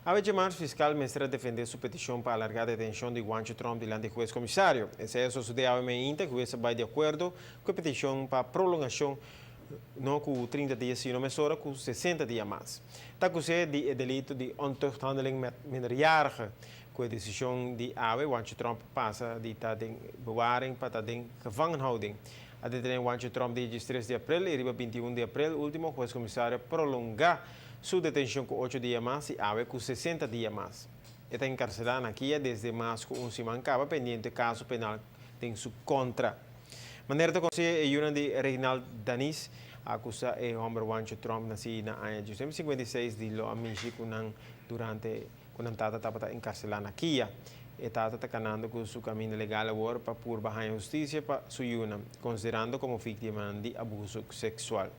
A vez fiscal ministra defende su petición para alargar a detención de Juan Trump delante del juez comisario. Ese eso sucede a que el juez va de acuerdo con la petición para prolongación no com 30 dias, sino mesura com 60 dias mais. Está acusado de delito de ontuchthandeling met minderjarigen. Com a decisão de AWE, want Trump passa de estar em bewaring para estar em gevangenhouding. A detenção want Trump de 3 de abril e 21 de abril, último, o juiz-comissário prolongar sua detenção com 8 dias mais e AWE com 60 dias mais. Está encarcelado aqui desde março com semana pendente caso penal em sua contra. Maneira de conseguir é uma de Reginald Danis, acusa o homem Juan Trump nascido na ano 1956 de lo amici durante quando estava encarcelado aqui. E estava caminhando com seu caminho legal agora para por baixar a justiça para sua considerando como vítima de abuso sexual.